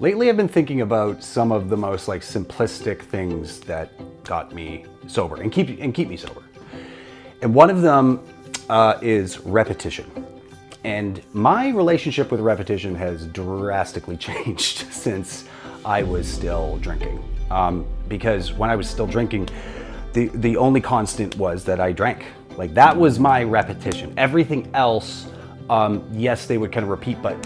Lately I've been thinking about some of the most like simplistic things that got me sober and keep me sober. And one of them is repetition. And my relationship with repetition has drastically changed since I was still drinking. Because when I was still drinking, the only constant was that I drank. Like that was my repetition. Everything else, yes, they would kind of repeat, but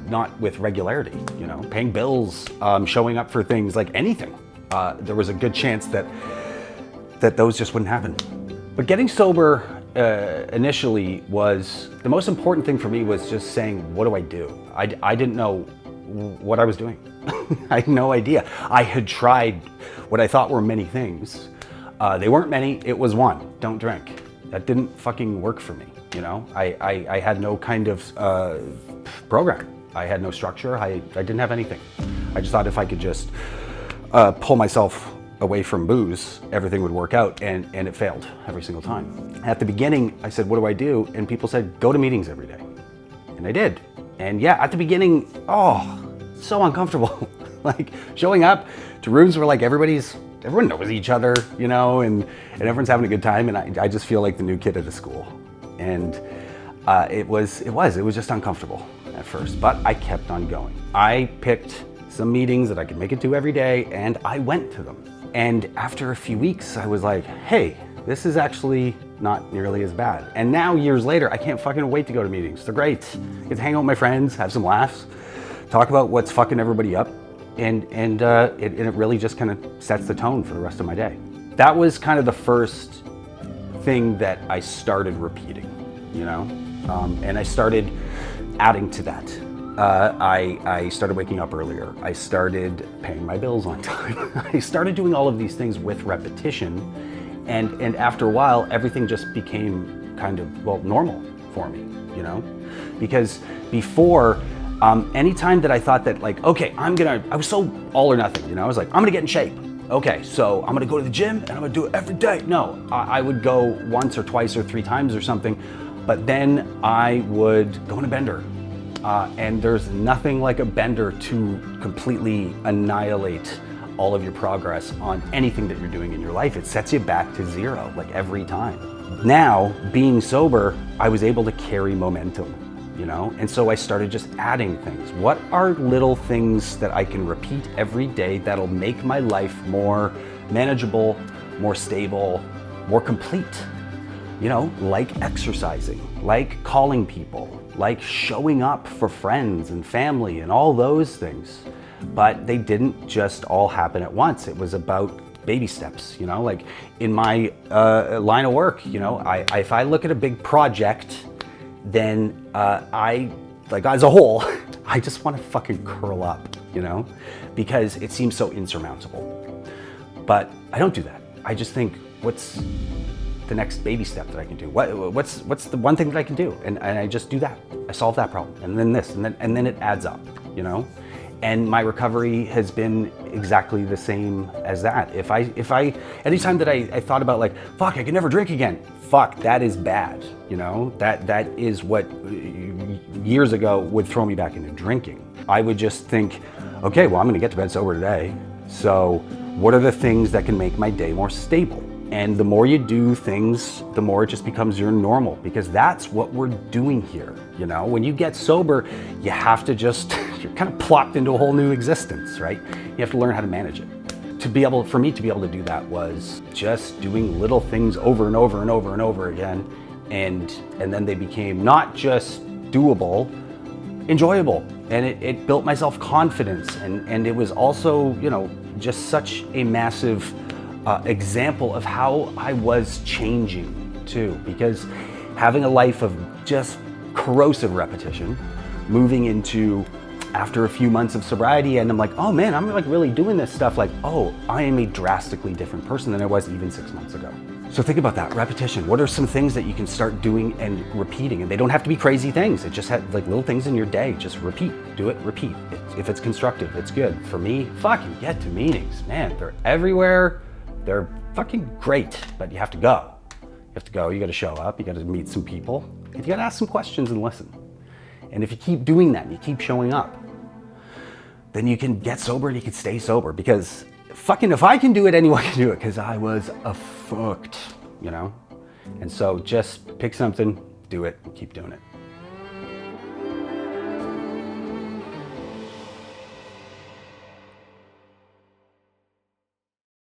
not with regularity, you know, paying bills, showing up for things, like anything. There was a good chance that those just wouldn't happen. But getting sober initially was, the most important thing for me was just saying, what do I do? I didn't know what I was doing. I had no idea. I had tried what I thought were many things. They weren't many, it was one, don't drink. That didn't fucking work for me, you know? I had no kind of program. I had no structure, I didn't have anything. I just thought if I could just pull myself away from booze, everything would work out, and it failed every single time. At the beginning, I said, what do I do? And people said, go to meetings every day. And I did. And yeah, at the beginning, so uncomfortable. Like showing up to rooms where like everyone knows each other, you know, and everyone's having a good time, and I just feel like the new kid at a school. And it was just uncomfortable at first, but I kept on going. I picked some meetings that I could make it to every day, and I went to them. And after a few weeks, I was like, hey, this is actually not nearly as bad. And now, years later, I can't fucking wait to go to meetings. They're great. I get to hang out with my friends, have some laughs, talk about what's fucking everybody up, and it really just kind of sets the tone for the rest of my day. That was kind of the first thing that I started repeating, you know? And I started adding to that. I started waking up earlier. I started paying my bills on time. I started doing all of these things with repetition. And after a while, everything just became kind of, well, normal for me, you know? Because before, anytime that I thought that like, okay, I was so all or nothing, you know? I was like, I'm gonna get in shape. Okay, so I'm gonna go to the gym and I'm gonna do it every day. No, I would go once or twice or 3 times or something, but then I would go on a bender. And there's nothing like a bender to completely annihilate all of your progress on anything that you're doing in your life. It sets you back to zero, like every time. Now, being sober, I was able to carry momentum, you know? And so I started just adding things. What are little things that I can repeat every day that'll make my life more manageable, more stable, more complete? You know, like exercising, like calling people, like showing up for friends and family and all those things. But they didn't just all happen at once. It was about baby steps, you know, like in my line of work, you know, if I look at a big project, then like as a whole, I just want to fucking curl up, you know, because it seems so insurmountable. But I don't do that. I just think, what's the next baby step that I can do? What's the one thing that I can do? And I just do that. I solve that problem, and then this, and then it adds up, you know? And my recovery has been exactly the same as that. Anytime that I thought about like, fuck, I can never drink again. Fuck, that is bad, you know? That is what years ago would throw me back into drinking. I would just think, okay, well, I'm gonna get to bed sober today. So what are the things that can make my day more stable? And the more you do things, the more it just becomes your normal, because that's what we're doing here, you know? When you get sober, you have to just, you're kind of plopped into a whole new existence, right? You have to learn how to manage it. For me to be able to do that was just doing little things over and over and over and over again. And then they became not just doable, enjoyable. And it built my self-confidence. And it was also, you know, just such a massive example of how I was changing too, because having a life of just corrosive repetition, moving into after a few months of sobriety, and I'm like, oh man, I'm like really doing this stuff, like, oh, I am a drastically different person than I was even 6 months ago. So think about that, repetition. What are some things that you can start doing and repeating? And they don't have to be crazy things. It just had like little things in your day. Just repeat, do it, repeat. If it's constructive, it's good. For me, fucking get to meetings, man. They're everywhere. They're fucking great, but you have to go. You have to go, you gotta show up, you gotta meet some people, and you gotta ask some questions and listen. And if you keep doing that, and you keep showing up, then you can get sober and you can stay sober. Because fucking if I can do it, anyone can do it, because I was fucked, you know? And so just pick something, do it, keep doing it.